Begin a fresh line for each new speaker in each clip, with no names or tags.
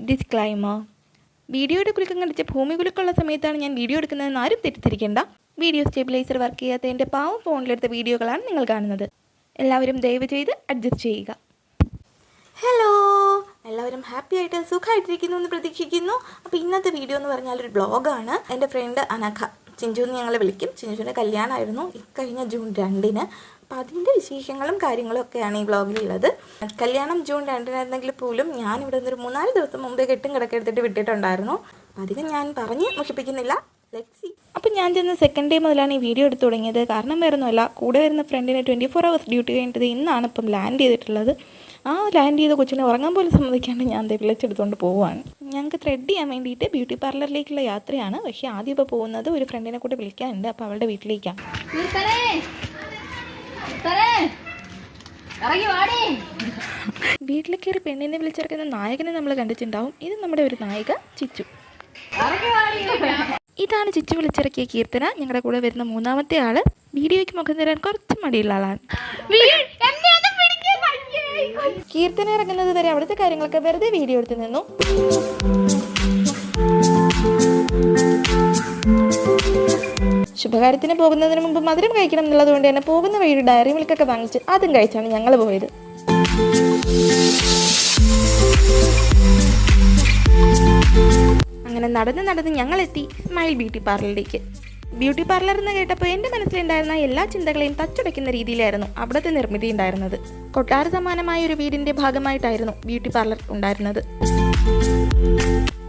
Disclaimer. വീഡിയോയുടെ കുലുക്കം കണ്ടിച്ച് ഭൂമി കുലുക്കമുള്ള സമയത്താണ് ഞാൻ വീഡിയോ എടുക്കുന്നതെന്ന് ആരും തെറ്റിദ്ധരിക്കേണ്ട. വീഡിയോ സ്റ്റെബിലൈസർ വർക്ക് ചെയ്യാത്ത എൻ്റെ പാവം ഫോണിലെടുത്ത വീഡിയോകളാണ് നിങ്ങൾ കാണുന്നത്. എല്ലാവരും ദയവ് ചെയ്ത് അഡ്ജസ്റ്റ് ചെയ്യുക. ഹലോ, എല്ലാവരും ഹാപ്പി ആയിട്ട് സുഖമായിട്ടിരിക്കുന്നു എന്ന് പ്രതീക്ഷിക്കുന്നു. അപ്പോൾ ഇന്നത്തെ വീഡിയോ എന്ന് പറഞ്ഞാൽ ഒരു ബ്ലോഗാണ്. എൻ്റെ ഫ്രണ്ട് അനഘ, ചിഞ്ചു എന്ന് ഞങ്ങൾ വിളിക്കും. ചിഞ്ചുവിൻ്റെ കല്യാണമായിരുന്നു ഇക്കഴിഞ്ഞ ജൂൺ 2-ന്. അപ്പോൾ അതിൻ്റെ വിശേഷങ്ങളും കാര്യങ്ങളും ഒക്കെയാണ് ഈ വ്ളോഗിലുള്ളത്. കല്യാണം ജൂൺ 2-നായിരുന്നെങ്കിൽ പോലും ഞാൻ ഇവിടെ നിന്നൊരു 3-4 ദിവസം മുമ്പേ കെട്ടും കിടക്കെടുത്തിട്ട് വിട്ടിട്ടുണ്ടായിരുന്നു. അധികം ഞാൻ പറഞ്ഞ് മുഷിപ്പിക്കുന്നില്ല. അപ്പം ഞാൻ ചെന്ന് സെക്കൻഡ് ഡേ മുതലാണ് ഈ വീഡിയോ എടുത്തു തുടങ്ങിയത്. കാരണം വേറൊന്നുമല്ല, കൂടെ വരുന്ന ഫ്രണ്ടിന് 24 hours ഡ്യൂട്ടി കഴിഞ്ഞിട്ട് ഇന്നാണ് ഇപ്പം ലാൻഡ് ചെയ്തിട്ടുള്ളത്. ആ ലാൻഡ് ചെയ്ത കൊച്ചിനെ ഉറങ്ങാൻ പോലും സമ്മതിക്കാണ്ട് ഞാൻ വിളിച്ചെടുത്തുകൊണ്ട് പോവുകയാണ്. ഞങ്ങൾക്ക് ത്രെഡ് ചെയ്യാൻ വേണ്ടിയിട്ട് ബ്യൂട്ടി പാർലറിലേക്കുള്ള യാത്രയാണ്. പക്ഷേ ആദ്യം ഇപ്പോൾ പോകുന്നത് ഒരു ഫ്രണ്ടിനെ കൂടെ വിളിക്കാനുണ്ട്. അപ്പോൾ അവളുടെ വീട്ടിലേക്കാണ്. വീട്ടിൽ കയറി പെണ്ണിനെ വിളിച്ചിറക്കുന്ന നായകനെ നമ്മൾ കണ്ടിട്ടുണ്ടാവും. ഇത് നമ്മുടെ ഒരു നായിക ചിച്ചു. ഇതാണ് ചിച്ചു വിളിച്ചിറക്കിയ കീർത്തന. ഞങ്ങളുടെ കൂടെ വരുന്ന 3-ാമത്തെ ആള്. വീഡിയോയ്ക്ക് മുഖം തരാൻ കുറച്ച് മടിയുള്ള ആളാണ്. കീർത്തന ഇറങ്ങുന്നത് വരെ അവിടുത്തെ കാര്യങ്ങളൊക്കെ വെറുതെ വീഡിയോ എടുത്ത് നിന്നു. ശുഭകാര്യത്തിന് പോകുന്നതിന് മുമ്പ് മധുരം കഴിക്കണം എന്നുള്ളത് കൊണ്ട് തന്നെ പോകുന്ന വഴി ഡയറി മിൽക്കൊക്കെ വാങ്ങിച്ച് അതും കഴിച്ചാണ് ഞങ്ങൾ പോയത്. അങ്ങനെ നടന്ന് ഞങ്ങളെത്തി സ്മൈൽ ബ്യൂട്ടി പാർലറിലേക്ക്. ബ്യൂട്ടി പാർലർ എന്ന് കേട്ടപ്പോൾ എൻ്റെ മനസ്സിലുണ്ടായിരുന്ന എല്ലാ ചിന്തകളെയും തച്ചുടയ്ക്കുന്ന രീതിയിലായിരുന്നു അവിടുത്തെ നിർമ്മിതി ഉണ്ടായിരുന്നത്. കൊട്ടാര സമാനമായ ഒരു വീടിൻ്റെ ഭാഗമായിട്ടായിരുന്നു ബ്യൂട്ടി പാർലർ ഉണ്ടായിരുന്നത്.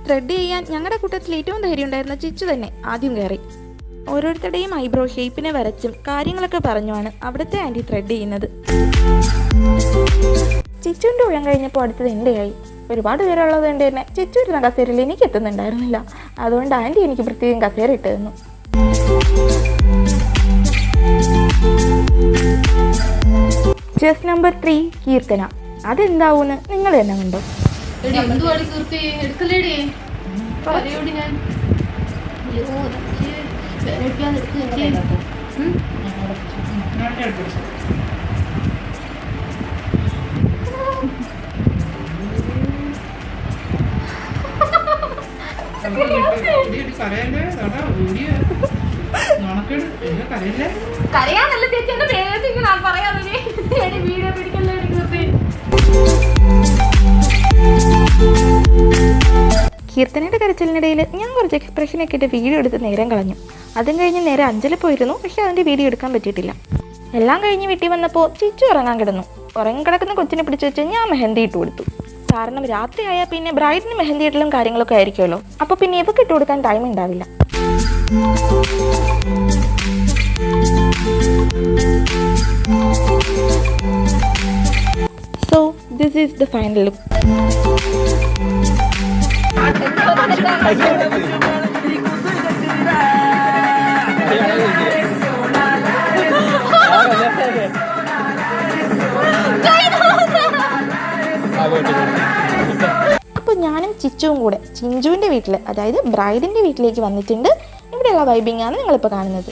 ത്രെഡ് ചെയ്യാൻ ഞങ്ങളുടെ കൂട്ടത്തിൽ ഏറ്റവും ധൈര്യം ഉണ്ടായിരുന്ന ചിച്ചു തന്നെ ആദ്യം കയറി. ഓരോരുത്തരുടെയും ഐബ്രോ ഷേപ്പിനെ വരച്ചും കാര്യങ്ങളൊക്കെ പറഞ്ഞുമാണ് അവിടുത്തെ ആൻറ്റി ത്രെഡ് ചെയ്യുന്നത്. ചിച്ചുവിൻ്റെ ഊഴം കഴിഞ്ഞപ്പോൾ അടുത്തത് എൻ്റെ ആയി. ഒരുപാട് പേരുള്ളത് കൊണ്ട് തന്നെ ചിച്ചു ഇരുന്ന കസേരയിൽ എനിക്ക് എത്തുന്നുണ്ടായിരുന്നില്ല. അതുകൊണ്ട് ആൻറ്റി എനിക്ക് പ്രത്യേകം കസേര ഇട്ട് തന്നു. Chess number 3 Keerthana. അതെന്താവൂന്ന് നിങ്ങൾ തന്നെ കണ്ടോ. കീർത്തനയുടെ കരച്ചിലിനിടയിൽ ഞാൻ കുറച്ച് എക്സ്പ്രഷനൊക്കെ ഇട്ട് വീഡിയോ എടുത്ത് നേരം കളഞ്ഞു. അതും കഴിഞ്ഞ് നേരെ അഞ്ചലിൽ പോയിരുന്നു. പക്ഷെ അതിൻ്റെ വീഡിയോ എടുക്കാൻ പറ്റിയിട്ടില്ല. എല്ലാം കഴിഞ്ഞ് വീട്ടിൽ വന്നപ്പോൾ ചിച്ചു ഉറങ്ങാൻ കിടന്നു. ഉറങ്ങിക്കിടക്കുന്ന കൊച്ചിനെ പിടിച്ചു വെച്ച് ഞാൻ മെഹന്തി ഇട്ട് കൊടുത്തു. കാരണം രാത്രി ആയാൽ പിന്നെ ബ്രൈഡിന് മെഹന്തി ഇടലും കാര്യങ്ങളൊക്കെ ആയിരിക്കുമല്ലോ. അപ്പോൾ പിന്നെ ഇവക്ക് ഇട്ട് കൊടുക്കാൻ ടൈം ഉണ്ടാവില്ല. So this is the final look. അപ്പോൾ ഞാനും ചിച്ചുവും കൂടെ ചിഞ്ചുവിൻ്റെ വീട്ടിൽ, അതായത് ബ്രൈഡിൻ്റെ വീട്ടിലേക്ക് വന്നിട്ടുണ്ട്. ഇവിടെയുള്ള വൈബിംഗ് ആണ് നിങ്ങളിപ്പോൾ കാണുന്നത്.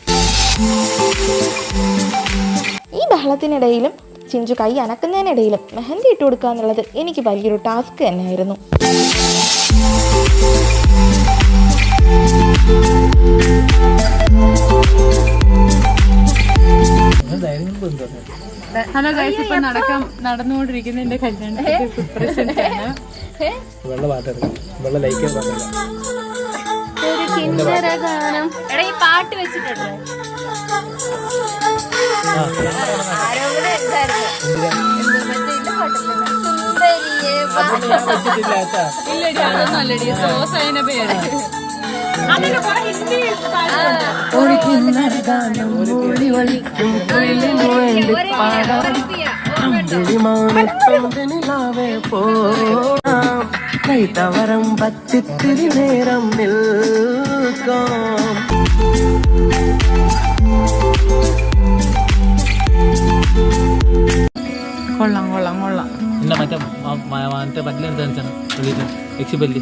ഈ ബഹളത്തിനിടയിലും ചിഞ്ചു കൈ അനക്കുന്നതിനിടയിലും മെഹന്തി ഇട്ട് കൊടുക്കുക എന്നുള്ളത് എനിക്ക് വലിയൊരു ടാസ്ക് തന്നെയായിരുന്നു.
ഹലോ ഗൈസ്, ഇപ്പൊ നടന്നുകൊണ്ടിരിക്കുന്ന എന്റെ കല്യാണത്തിന്റെ പ്രിപ്പറേഷൻസ് ആണ്. പാട്ട് വെച്ചിട്ടുണ്ട്. ഇല്ലടി, അതൊന്നും അല്ലടി, സോസൈന പേര്.
കൈതവരം പച്ചിത്തിരി നേരം നിൽക്കാം.
കൊള്ളാം കൊള്ളാം കൊള്ളാം.
മറ്റേ പറ്റിലെടുത്താണ് എക്സിബല്ലി.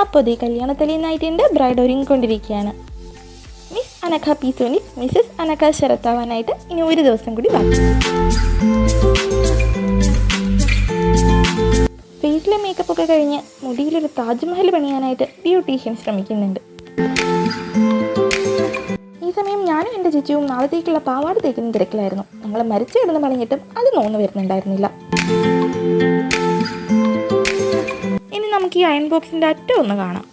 അപ്പോൾ ദേ കല്യാണത്തലേന്നായിട്ടുണ്ട് ബ്രൈഡ് ഒരുങ്ങിക്കൊണ്ടിരിക്കുകയാണ്. Miss Anagha P Soni missus Anagha ശരത്താവാനായിട്ട് ഇനി ഒരു ദിവസം കൂടി ബാക്കി. ഫേസിലെ മേക്കപ്പ് ഒക്കെ കഴിഞ്ഞ് മുടിയിലൊരു താജ്മഹൽ പണിയാനായിട്ട് ബ്യൂട്ടീഷ്യൻ ശ്രമിക്കുന്നുണ്ട്. ഈ സമയം ഞാനും എൻ്റെ ചേച്ചിയും നാളത്തേക്കുള്ള പാവാട് തേക്കുന്ന തിരക്കിലായിരുന്നു. ഞങ്ങൾ മരിച്ചു കിടന്ന് പണിഞ്ഞിട്ടും അത് നോന്ന് വരുന്നുണ്ടായിരുന്നില്ല. ഇനി നമുക്ക് ഈ അയൺ ബോക്സിൻ്റെ അറ്റം ഒന്ന് കാണാം.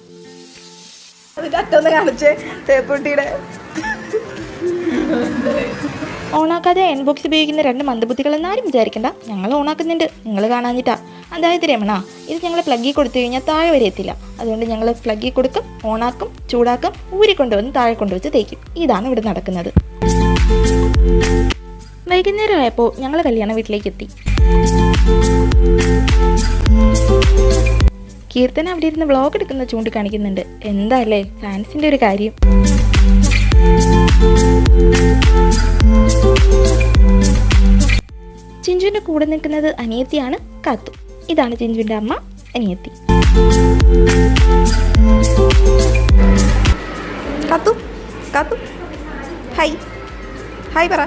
ഓണാക്കാതെ അയൺ ബോക്സ് ഉപയോഗിക്കുന്ന 2 മന്ദബുദ്ധികളെന്ന് ആരും വിചാരിക്കണ്ട. ഞങ്ങൾ ഓണാക്കുന്നുണ്ട്, നിങ്ങൾ കാണാഞ്ഞിട്ടാ. അതായത് രമണ, ഇത് ഞങ്ങൾ പ്ലഗിൽ കൊടുത്തു കഴിഞ്ഞാൽ താഴെ വരെ എത്തില്ല. അതുകൊണ്ട് ഞങ്ങൾ പ്ലഗിൽ കൊടുക്കും, ഓണാക്കും, ചൂടാക്കും, ഊരിക്കൊണ്ടുവന്ന് താഴെ കൊണ്ടുവച്ച് തേക്കും. ഇതാണ് ഇവിടെ നടക്കുന്നത്. വൈകുന്നേരം ആയപ്പോൾ ഞങ്ങൾ കല്യാണ വീട്ടിലേക്ക് എത്തി. കീർത്തന അവിടെ ഇരുന്ന് വ്ളോഗ് എടുക്കുന്ന ചൂണ്ടിക്കാണിക്കുന്നുണ്ട്. എന്താ അല്ലേ ഫാൻസിൻ്റെ ഒരു കാര്യം. ചിഞ്ചുവിൻ്റെ കൂടെ നിൽക്കുന്നത് അനിയത്തിയാണ് കാത്തു. ഇതാണ് ചിഞ്ചുവിൻ്റെ അമ്മ, അനിയത്തി. കാത്തു കാത്തു ഹായ് ഹായ് പറ.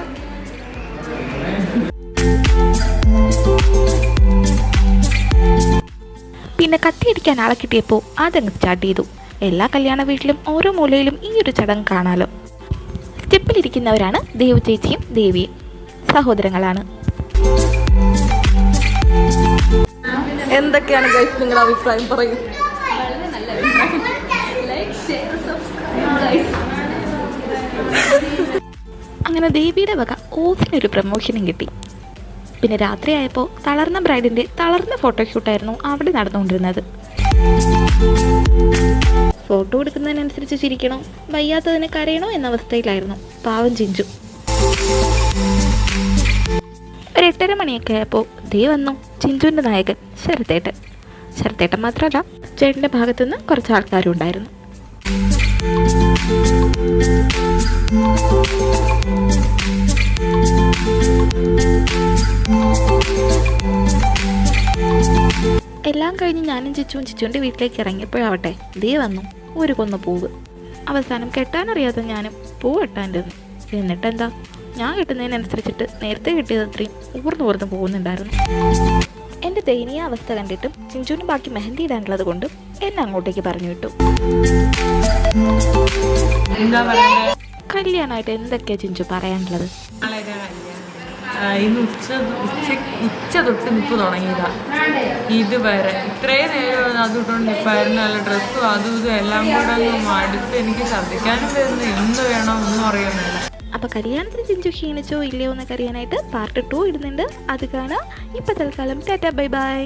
പിന്നെ കത്തിയടിക്കാൻ ആളെ കിട്ടിയപ്പോൾ അതങ്ങ് സ്റ്റാർട്ട് ചെയ്തു. എല്ലാ കല്യാണ വീട്ടിലും ഓരോ മൂലയിലും ഈ ഒരു ചടങ്ങ് കാണാലോ. സ്റ്റെപ്പിലിരിക്കുന്നവരാണ് ദേവു ചേച്ചിയും ദേവിയും, സഹോദരങ്ങളാണ്.
എന്തൊക്കെയാണ് നിങ്ങളുടെ അഭിപ്രായം പറയും?
അങ്ങനെ ദേവിയുടെ വക ഓസിനൊരു പ്രമോഷനും കിട്ടി. പിന്നെ രാത്രിയായപ്പോൾ തളർന്ന ബ്രൈഡിൻ്റെ തളർന്ന ഫോട്ടോഷൂട്ടായിരുന്നു അവിടെ നടന്നുകൊണ്ടിരുന്നത്. ഫോട്ടോ എടുക്കുന്നതിനനുസരിച്ച് ചിരിക്കണോ വയ്യാത്തതിന് കരയണോ എന്ന അവസ്ഥയിലായിരുന്നു പാവം ചിഞ്ചു. ഒരു 8:30 മണിയൊക്കെ ആയപ്പോൾ ദേ വന്നു ചിഞ്ചുവിൻ്റെ നായകൻ ശരത്തേട്ടൻ. ശരത്തേട്ടൻ മാത്രമല്ല, ചേട്ടൻ്റെ ഭാഗത്തുനിന്ന് കുറച്ച് ആൾക്കാരും ഉണ്ടായിരുന്നു. എല്ലാം കഴിഞ്ഞ് ഞാനും ചിച്ചുവിൻ്റെ വീട്ടിലേക്ക് ഇറങ്ങിയപ്പോഴാവട്ടെ ദേ വന്നു ഒരു കൊന്ന പൂവ്. അവസാനം കെട്ടാനറിയാതെ ഞാനും പൂ കെട്ടാൻ്റെത്. എന്നിട്ടെന്താ, ഞാൻ കിട്ടുന്നതിനനുസരിച്ചിട്ട് നേരത്തെ കിട്ടിയത് അത്രയും ഊർന്നു പോകുന്നുണ്ടായിരുന്നു. എൻ്റെ ദയനീയ അവസ്ഥ കണ്ടിട്ടും ചിഞ്ചുവിന് ബാക്കി മെഹന്തി ഇടാനുള്ളത് കൊണ്ടും എന്നെ അങ്ങോട്ടേക്ക് പറഞ്ഞു വിട്ടു. കല്യാണമായിട്ട് എന്തൊക്കെയാ ചിഞ്ചു പറയാനുള്ളത്?
ഇന്ന് ഉച്ച തൊട്ട് നിപ്പ് തുടങ്ങിയതാ. ഇതുവരെ ഇത്രയും നേരം അത് ഇട്ടുകൊണ്ട് നിപ്പായിരുന്നു. നല്ല ഡ്രസ്സും അതും ഇതും എല്ലാം കൂടെ അടുത്ത് എനിക്ക് ഛർദ്ദിക്കാനും വരുന്നു. എന്ത് വേണോ ഒന്നും അറിയുന്നില്ല.
അപ്പോൾ കല്യാണത്തിന് ചിഞ്ചു ക്ഷീണിച്ചോ ഇല്ലയോ എന്നൊക്കെ അറിയാനായിട്ട് പാർട്ട് 2 ഇടുന്നുണ്ട്. അത് കാണാം. ഇപ്പം തൽക്കാലം ടാറ്റാ ബൈ ബൈ.